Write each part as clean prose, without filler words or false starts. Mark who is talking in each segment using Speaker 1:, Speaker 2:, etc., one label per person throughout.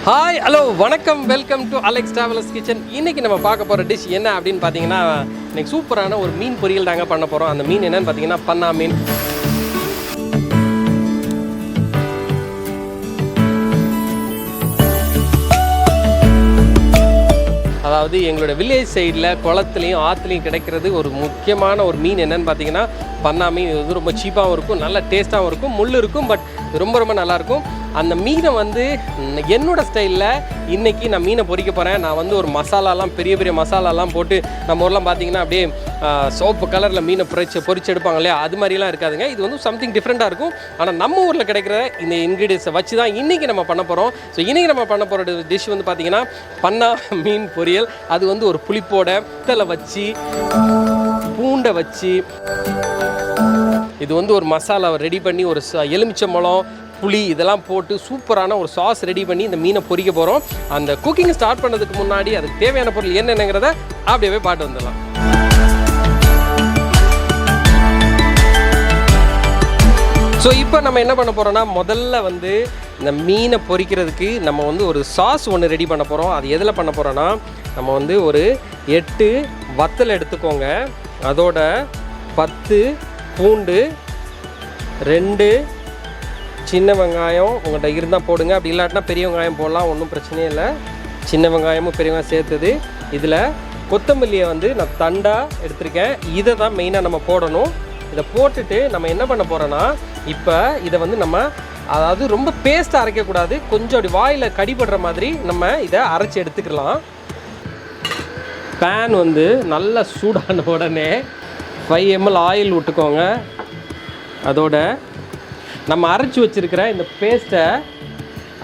Speaker 1: Hi hello வணக்கம் welcome to Alex travellers kitchen. இன்றைக்கி நம்ம பார்க்க போகிற டிஷ் என்ன அப்படின்னு பார்த்தீங்கன்னா, இன்றைக்கி சூப்பரான ஒரு மீன் பொரியல் தாங்க பண்ண போகிறோம். அந்த மீன் என்னென்னு பார்த்தீங்கன்னா பன்னா மீன். அதாவது எங்களோட வில்லேஜ் சைடில் குளத்துலையும் ஆற்றுலையும் கிடைக்கிறது ஒரு முக்கியமான ஒரு மீன் என்னென்னு பார்த்தீங்கன்னா பன்னா மீன். இது வந்து ரொம்ப சீப்பாகவும் இருக்கும், நல்ல டேஸ்ட்டாகவும் இருக்கும், முள் இருக்கும், பட் ரொம்ப ரொம்ப நல்லாயிருக்கும். அந்த மீனை வந்து என்னோடய ஸ்டைலில் இன்றைக்கி நான் மீனை பொரிக்க போகிறேன். நான் வந்து ஒரு மசாலாலாம் பெரிய பெரிய மசாலாலாம் போட்டு நம்ம ஊர்லாம் பார்த்திங்கன்னா அப்படியே சோப்பு கலரில் மீனை பொரிச்சு எடுப்பாங்க இல்லையா, அது மாதிரிலாம் இருக்காதுங்க. இது வந்து சம்திங் டிஃப்ரெண்ட்டாக இருக்கும். ஆனால் நம்ம ஊரில் கிடைக்கிற இந்த இன்க்ரீடியன்ஸை வச்சு தான் இன்றைக்கி நம்ம பண்ண போகிறோம். ஸோ இன்றைக்கி நம்ம பண்ண போகிற டிஷ் வந்து பார்த்திங்கன்னா பன்னா மீன் பொரியல். அது வந்து ஒரு புளிப்போட வத்தலை வச்சு பூண்டை வச்சு இது வந்து ஒரு மசாலாவை ரெடி பண்ணி ஒரு எலுமிச்சம்பழம் புளி இதெல்லாம் போட்டு சூப்பரான ஒரு சாஸ் ரெடி பண்ணி இந்த மீனை பொரிக்க போகிறோம். அந்த குக்கிங் ஸ்டார்ட் பண்ணதுக்கு முன்னாடி அதுக்கு தேவையான பொருள் என்னென்னங்கிறத அப்படியே பாட்டு வந்துடலாம். ஸோ இப்போ நம்ம என்ன பண்ண போகிறோம்னா, முதல்ல வந்து இந்த மீனை பொரிக்கிறதுக்கு நம்ம வந்து ஒரு சாஸ் ஒன்று ரெடி பண்ண போகிறோம். அது எதில் பண்ண போகிறோன்னா, நம்ம வந்து ஒரு 8 வத்தல் எடுத்துக்கோங்க, அதோட 10 பூண்டு, 2 சின்ன வெங்காயம் உங்கள்கிட்ட இருந்தால் போடுங்க, அப்படி இல்லாட்டினா பெரிய வெங்காயம் போடலாம், ஒன்றும் பிரச்சனையே இல்லை. சின்ன வெங்காயமும் பெரிய வெங்காயம் சேர்த்துது. இதில் கொத்தமல்லியை வந்து நான் தண்டாக எடுத்திருக்கேன். இதை தான் மெயினாக நம்ம போடணும். இதை போட்டுட்டு நம்ம என்ன பண்ண போகிறோன்னா, இப்போ இதை வந்து நம்ம அதாவது ரொம்ப பேஸ்ட்டாக அரைக்கக்கூடாது, கொஞ்சம் அப்படி வாயில் கடிபடுற மாதிரி நம்ம இதை அரைச்சி எடுத்துக்கலாம். பேன் வந்து நல்லா சூடான உடனே 5 ml ஆயில் விட்டுக்கோங்க. அதோட நம்ம அரைச்சி வச்சுருக்கிற இந்த பேஸ்ட்டை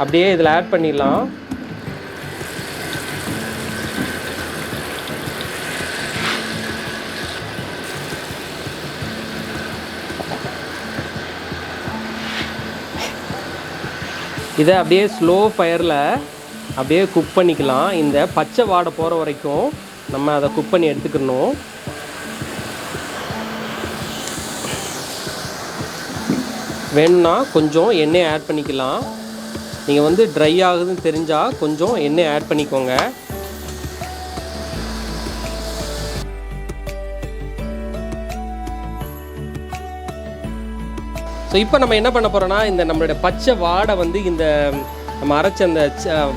Speaker 1: அப்படியே இதில் ஆட் பண்ணிடலாம். இதை அப்படியே ஸ்லோ ஃபயரில் அப்படியே குக் பண்ணிக்கலாம். இந்த பச்சை வாடை போகிற வரைக்கும் நம்ம அதை குக் பண்ணி எடுத்துக்கணும். வேணும்னா கொஞ்சம் எண்ணெய் ஆட் பண்ணிக்கலாம். நீங்கள் வந்து ட்ரை ஆகுதுன்னு தெரிஞ்சால் கொஞ்சம் எண்ணெய் ஆட் பண்ணிக்கோங்க. ஸோ இப்போ நம்ம என்ன பண்ண போகிறோன்னா, இந்த நம்மளுடைய பச்சை வாடை வந்து இந்த நம்ம அரைச்ச அந்த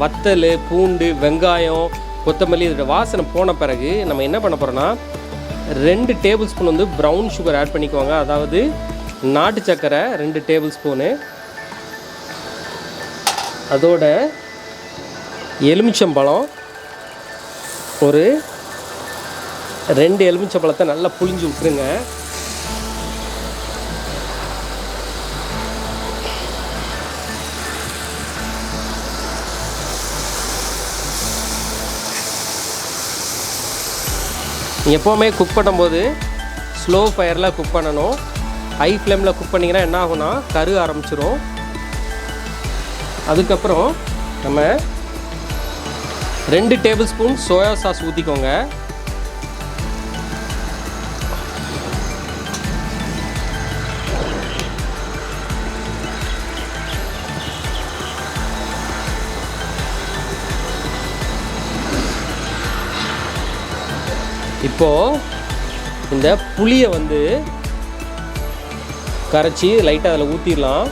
Speaker 1: வத்தல், பூண்டு, வெங்காயம், கொத்தமல்லி இதோட வாசனை போன பிறகு நம்ம என்ன பண்ண போகிறோன்னா, 2 டேபிள் ஸ்பூன் வந்து ப்ரௌன் சுகர் ஆட் பண்ணிக்கோங்க. அதாவது நாட்டு சர்க்கரை 2 டேபிள் ஸ்பூனு, அதோட எலுமிச்சம்பழம் ஒரு 2 எலுமிச்சம்பழத்தை நல்லா புளிஞ்சு விட்டுருங்க. எப்போவுமே குக் பண்ணும்போது ஸ்லோ ஃபயரில் குக் பண்ணணும். ஹை ஃப்ளேமில் குக் பண்ணிங்கன்னா என்ன ஆகும்னா கரு ஆரம்பிச்சிரும். அதுக்கப்புறம் நம்ம 2 டேபிள் ஸ்பூன் சோயா சாஸ் ஊற்றிக்கோங்க. இப்போது இந்த புளியை வந்து கரைச்சி லைட்டாக அதில் ஊற்றிடலாம்.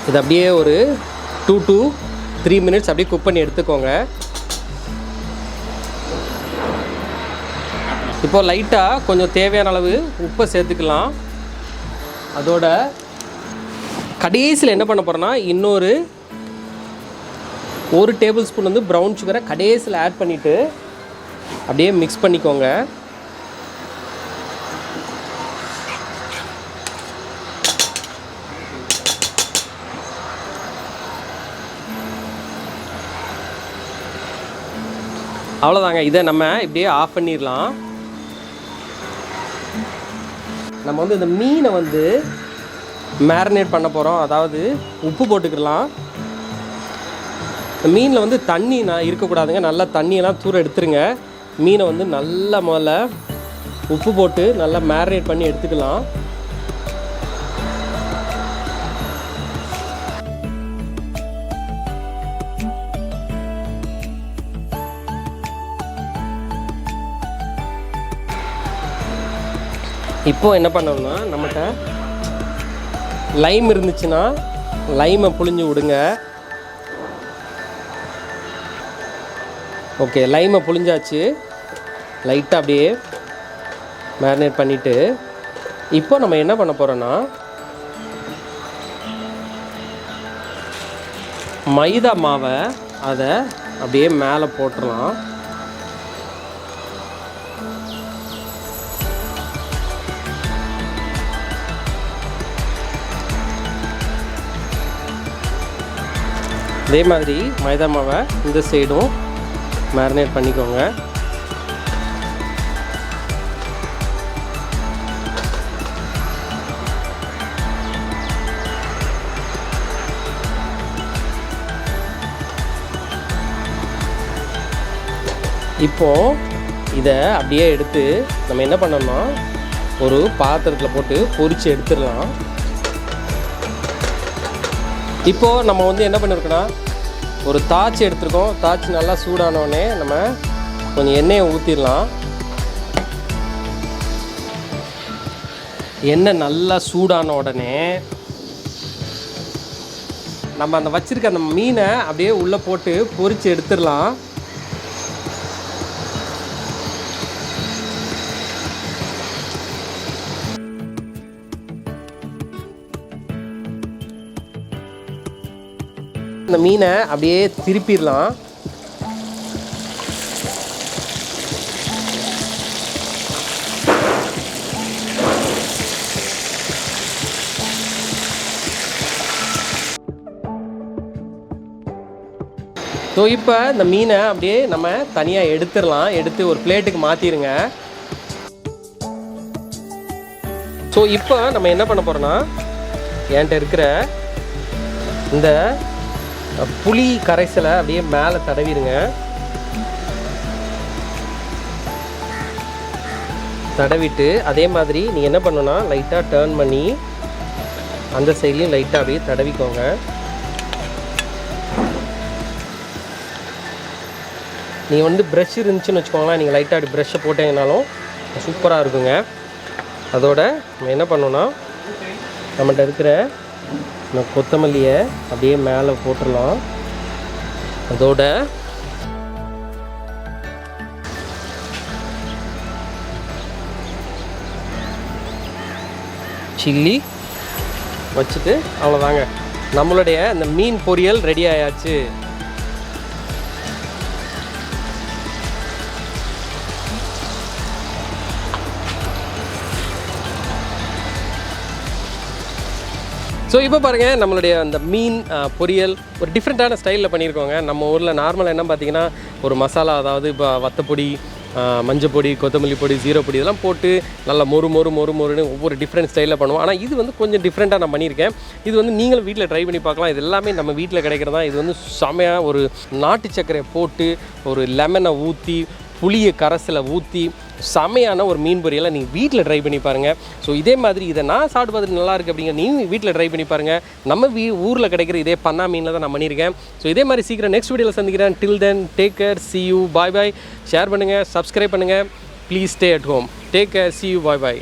Speaker 1: இது அப்படியே ஒரு 2 to 3 மினிட்ஸ் அப்படியே குக் பண்ணி எடுத்துக்கோங்க. இப்போது லைட்டாக கொஞ்சம் தேவையான அளவு உப்பை சேர்த்துக்கலாம். அதோட கடைசியில் என்ன பண்ண போகிறோன்னா, இன்னொரு 1 டேபிள் ஸ்பூன் வந்து ப்ரௌன் சுகரை கடைசியில் ஆட் பண்ணிவிட்டு அப்படியே மிக்ஸ் பண்ணிக்கோங்க. அவ்வளோதாங்க. இதை நம்ம இப்படியே ஆஃப் பண்ணிடலாம். நம்ம வந்து இந்த மீனை வந்து மேரினேட் பண்ண போகிறோம். அதாவது உப்பு போட்டுக்கலாம். மீனில் வந்து தண்ணி இருக்கக்கூடாதுங்க. நல்லா தண்ணியெல்லாம் தூர எடுத்துருங்க. மீனை வந்து நல்லா முதல்ல உப்பு போட்டு நல்லா மேரினேட் பண்ணி எடுத்துக்கலாம். இப்போ என்ன பண்ணோம்னா நம்மகிட்ட லைம் இருந்துச்சுன்னா லைமை புழிஞ்சு விடுங்க. ஓகே, லைமை புழிஞ்சாச்சு. லைட்டாக அப்படியே மேரினேட் பண்ணிவிட்டு இப்போ நம்ம என்ன பண்ண போகிறோன்னா மைதா மாவை அதை அப்படியே மேலே போட்டுடலாம். அதே மாதிரி மைதா மாவை இந்த சைடும் மேரினேட் பண்ணிக்கோங்க. இப்போது இதை அப்படியே எடுத்து நம்ம என்ன பண்ணோம்னா ஒரு பாத்திரத்தில் போட்டு பொரித்து எடுத்துடலாம். இப்போது நம்ம வந்து என்ன பண்ணியிருக்கோன்னா ஒரு தாச்சி எடுத்துருக்கோம். தாச்சி நல்லா சூடானோடனே நம்ம கொஞ்சம் எண்ணெயை ஊற்றிடலாம். எண்ணெய் நல்லா சூடான உடனே நம்ம அந்த வச்சுருக்க அந்த மீனை அப்படியே உள்ளே போட்டு பொரித்து எடுத்துடலாம். இந்த மீனை அப்படியே திருப்பிடலாம். ஸோ இப்போ இந்த மீனை அப்படியே நம்ம தனியாக எடுத்துடலாம். எடுத்து ஒரு பிளேட்டுக்கு மாற்றிடுங்க. ஸோ இப்போ நம்ம என்ன பண்ண போகிறோன்னா என்கிட்ட இருக்கிற இந்த புளி கரைசலை அப்படியே மேலே தடவிடுங்க. தடவிட்டு அதே மாதிரி நீங்கள் என்ன பண்ணணும்னா லைட்டாக டர்ன் பண்ணி அந்த சைட்லையும் லைட்டாக அப்படியே தடவிக்கோங்க. நீங்கள் வந்து ப்ரஷ் இருந்துச்சுன்னு வச்சுக்கோங்களேன், நீங்கள் லைட்டாக அப்படி ப்ரஷ்ஷை போட்டீங்கனாலும் சூப்பராக இருக்குங்க. அதோட நம்ம என்ன பண்ணோன்னா நம்மகிட்ட இருக்கிற கொத்தமல்லியை அப்படியே மேலே போட்டுடலாம். அதோட சில்லி வச்சுட்டு அவ்வளோதாங்க, நம்மளுடைய அந்த மீன் பொரியல் ரெடி ஆயாச்சு. ஸோ இப்போ பாருங்கள், நம்மளுடைய அந்த மீன் பொரியல் ஒரு டிஃப்ரெண்ட்டான ஸ்டைலில் பண்ணியிருக்கோங்க. நம்ம ஊரில் நார்மலாக என்ன பார்த்தீங்கன்னா ஒரு மசாலா, அதாவது இப்போ வத்தப்பொடி, மஞ்சள் பொடி, கொத்தமல்லி பொடி, ஜீரோ பொடி இதெல்லாம் போட்டு நல்லா மொறுன்னு ஒவ்வொரு டிஃப்ரெண்ட் ஸ்டைலில் பண்ணுவோம். ஆனால் இது வந்து கொஞ்சம் டிஃப்ரெண்ட்டாக நான் பண்ணியிருக்கேன். இது வந்து நீங்களும் வீட்டில் ட்ரை பண்ணி பார்க்கலாம். இது எல்லாமே நம்ம வீட்டில் கிடைக்கிறதா. இது வந்து செமையாக ஒரு நாட்டு சர்க்கரையை போட்டு ஒரு லெமனை ஊற்றி புளியை கரைசலை ஊற்றி செமையான ஒரு மீன் பொரியலை நீங்கள் வீட்டில் ட்ரை பண்ணி பாருங்கள். ஸோ இதே மாதிரி இதை நான் சாப்பிட்டு பார்த்துட்டு நல்லா இருக்குது அப்படிங்கிற நீங்கள் வீட்டில் ட்ரை பண்ணி பாருங்கள். நம்ம ஊரில் கிடைக்கிற இதே பண்ணா மீனில் தான் நான் பண்ணியிருக்கேன். ஸோ இதே மாதிரி சீக்கிரம் நெக்ஸ்ட் வீடியோவில் சந்திக்கிறேன். Till then take care, see you, bye bye. Share பண்ணுங்கள், சப்ஸ்கிரைப் பண்ணுங்கள். Please stay at home. Take care, see you, bye bye.